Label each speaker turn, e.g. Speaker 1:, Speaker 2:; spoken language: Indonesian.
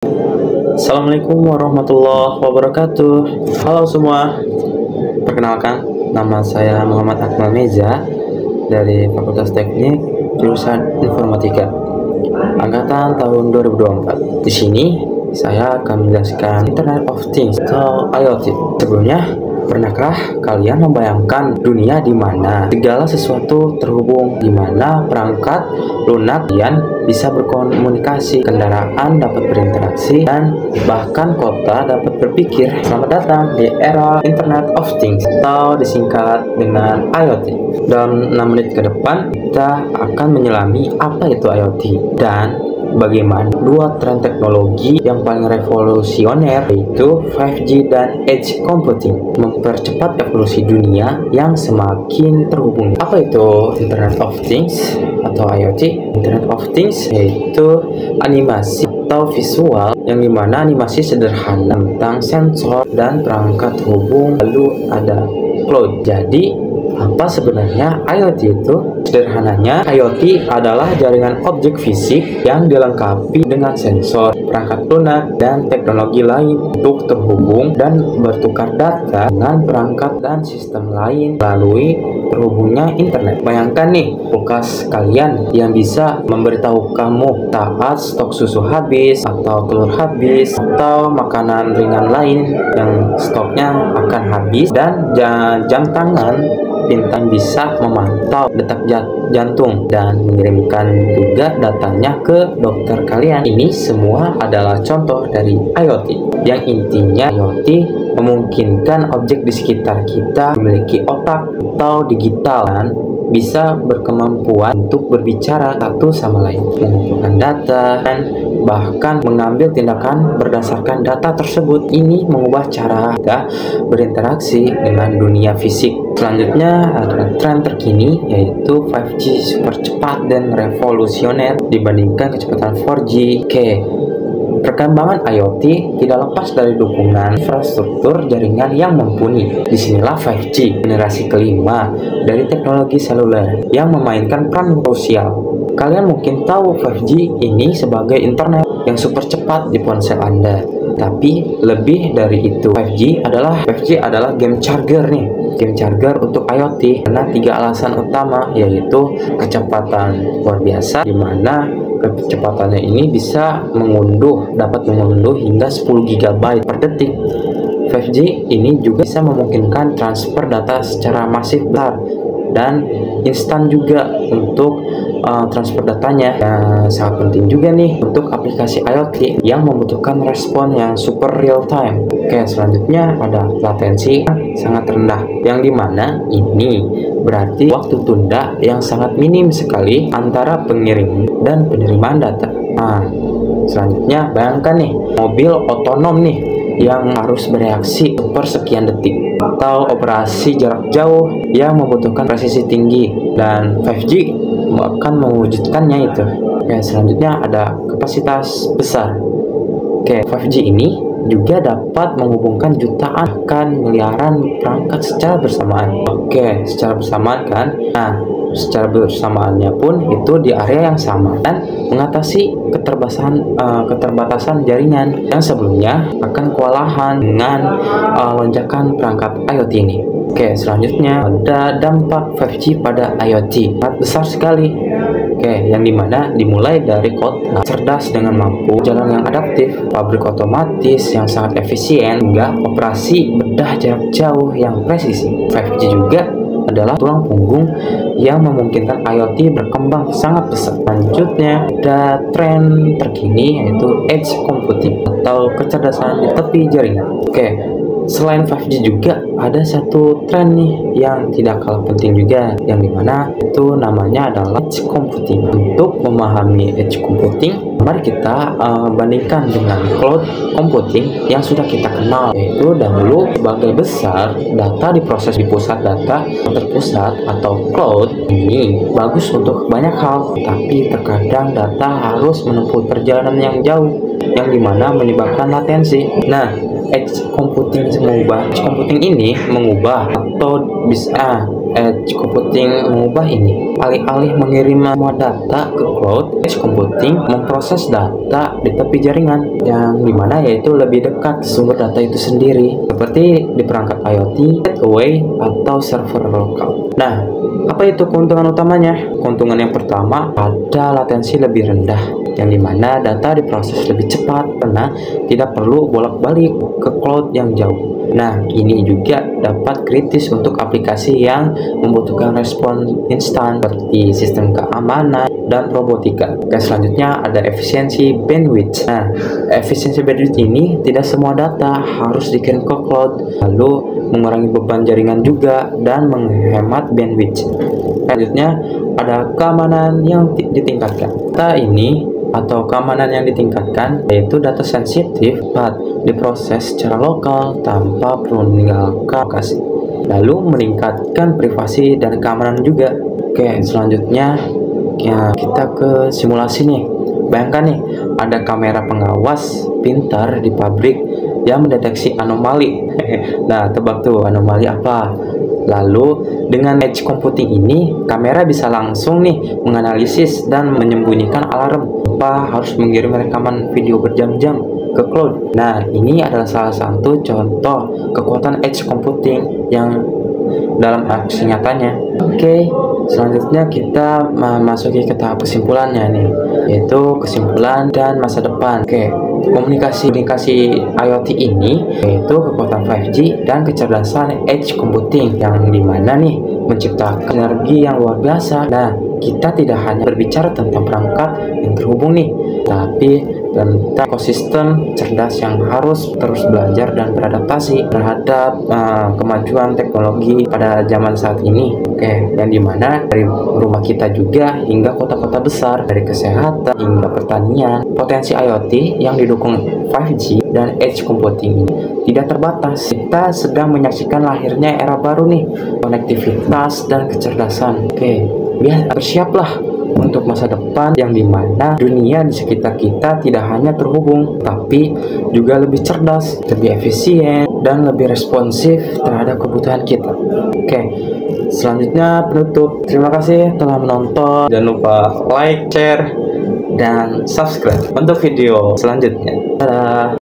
Speaker 1: Assalamualaikum warahmatullahi wabarakatuh. Halo semua, perkenalkan nama saya Muhammad Akmal Meza dari Fakultas Teknik jurusan Informatika angkatan tahun 2024. Di sini saya akan menjelaskan Internet of Things atau IoT. Sebelumnya, pernahkah kalian membayangkan dunia di mana segala sesuatu terhubung, di mana perangkat lunak kalian bisa berkomunikasi, kendaraan dapat berinteraksi, dan bahkan kota dapat berpikir? Selamat datang di era Internet of Things atau disingkat dengan IoT. Dalam 6 menit ke depan, kita akan menyelami apa itu IoT dan bagaimana dua tren teknologi yang paling revolusioner, yaitu 5G dan Edge Computing, mempercepat evolusi dunia yang semakin terhubung. Apa itu Internet of Things atau IoT? Internet of Things yaitu animasi atau visual, yang dimana animasi sederhana tentang sensor dan perangkat terhubung, lalu ada cloud. Jadi apa sebenarnya IoT itu? Sederhananya, IoT adalah jaringan objek fisik yang dilengkapi dengan sensor, perangkat lunak, dan teknologi lain untuk terhubung dan bertukar data dengan perangkat dan sistem lain melalui terhubungnya internet. Bayangkan nih, kulkas kalian yang bisa memberitahu kamu saat stok susu habis, atau telur habis, atau makanan ringan lain yang stoknya akan habis, dan jam tangan pintar bisa memantau detak jantung dan mengirimkan juga datanya ke dokter kalian. Ini semua adalah contoh dari IoT, yang intinya IoT memungkinkan objek di sekitar kita memiliki otak atau digital dan bisa berkemampuan untuk berbicara satu sama lain, mengumpulkan data, dan bahkan mengambil tindakan berdasarkan data tersebut. Ini mengubah cara kita berinteraksi dengan dunia fisik. Selanjutnya adalah tren terkini, yaitu 5G super cepat dan revolusioner dibandingkan kecepatan 4G. Perkembangan IoT tidak lepas dari dukungan infrastruktur jaringan yang mumpuni. Disinilah 5G, generasi kelima dari teknologi seluler, yang memainkan peran krusial. Kalian mungkin tahu 5G ini sebagai internet yang super cepat di ponsel Anda. Tapi lebih dari itu, 5G adalah game changer nih. Game changer untuk IoT karena 3 alasan utama, yaitu kecepatan luar biasa, di mana kecepatannya ini bisa dapat mengunduh hingga 10 GB per detik. 5G ini juga bisa memungkinkan transfer data secara masif besar dan instan juga untuk transfer datanya. Sangat penting juga nih untuk aplikasi IoT yang membutuhkan respon yang super real time. Selanjutnya ada latensi sangat rendah, yang dimana ini berarti waktu tunda yang sangat minim sekali antara pengirim dan penerimaan data. Selanjutnya bayangkan nih, mobil otonom nih yang harus bereaksi per sekian detik, atau operasi jarak jauh yang membutuhkan presisi tinggi, dan 5G akan mewujudkannya itu. Selanjutnya ada kapasitas besar. 5G ini juga dapat menghubungkan jutaan bahkan miliaran perangkat secara bersamaan. Secara bersamaan kan? Secara bersamaannya pun itu di area yang sama dan mengatasi keterbatasan jaringan yang sebelumnya akan kewalahan dengan lonjakan perangkat IoT ini. Selanjutnya ada dampak 5G pada IoT sangat besar sekali. Yang dimana dimulai dari kota cerdas dengan mampu jalan yang adaptif, pabrik otomatis yang sangat efisien, hingga operasi bedah jarak jauh yang presisi. 5G juga adalah tulang punggung yang memungkinkan IoT berkembang sangat pesat. Selanjutnya ada tren terkini, yaitu Edge Computing atau kecerdasan di tepi jaringan. Selain 5G juga ada satu tren nih yang tidak kalah penting juga, yang dimana itu namanya adalah Edge Computing. Untuk memahami Edge Computing, mari kita bandingkan dengan Cloud Computing yang sudah kita kenal, yaitu dahulu sebagai besar data diproses di pusat data terpusat atau cloud. Ini bagus untuk banyak hal, tapi terkadang data harus menempuh perjalanan yang jauh, yang dimana menyebabkan latensi. Edge Computing ini mengubah ini. Alih-alih mengirim semua data ke cloud, Edge Computing memproses data terletak di tepi jaringan, yang dimana yaitu lebih dekat sumber data itu sendiri, seperti di perangkat IoT, gateway, atau server lokal. Nah, apa itu keuntungan utamanya? Keuntungan yang pertama, ada latensi lebih rendah, yang dimana data diproses lebih cepat karena tidak perlu bolak-balik ke cloud yang jauh. Nah, ini juga dapat kritis untuk aplikasi yang membutuhkan respon instan seperti sistem keamanan dan robotika. Oke, selanjutnya ada efisiensi bandwidth. Nah, efisiensi bandwidth ini tidak semua data harus dikirim ke cloud, lalu mengurangi beban jaringan juga dan menghemat bandwidth. Selanjutnya ada keamanan yang ditingkatkan. Data ini atau keamanan yang ditingkatkan yaitu data sensitif dapat diproses secara lokal tanpa perlu meninggalkan lokasi, lalu meningkatkan privasi dan keamanan juga. Oke, selanjutnya ya, kita ke simulasi nih. Bayangkan nih, ada kamera pengawas pintar di pabrik yang mendeteksi anomali. Nah, tebak tuh anomali apa? Lalu dengan edge computing ini, kamera bisa langsung nih menganalisis dan menyembunyikan alarm tanpa harus mengirim rekaman video berjam-jam ke cloud. Nah, ini adalah salah satu contoh kekuatan edge computing yang dalam aksi nyatanya. Oke, selanjutnya kita memasuki ke tahap kesimpulannya nih, yaitu kesimpulan dan masa depan. Oke, komunikasi IoT ini yaitu kekuatan 5G dan kecerdasan edge computing yang dimana nih menciptakan energi yang luar biasa. Nah, kita tidak hanya berbicara tentang perangkat yang terhubung nih, tapi tentang ekosistem cerdas yang harus terus belajar dan beradaptasi terhadap kemajuan teknologi pada zaman saat ini. Oke, yang dimana dari rumah kita juga hingga kota-kota besar, dari kesehatan hingga pertanian, potensi IoT yang didukung 5G dan edge computing ini tidak terbatas. Kita sedang menyaksikan lahirnya era baru nih, konektivitas dan kecerdasan. Oke, bersiaplah untuk masa depan yang dimana dunia di sekitar kita tidak hanya terhubung, tapi juga lebih cerdas, lebih efisien, dan lebih responsif terhadap kebutuhan kita. Oke, selanjutnya penutup. Terima kasih telah menonton. Jangan lupa like, share, dan subscribe untuk video selanjutnya. Dadah.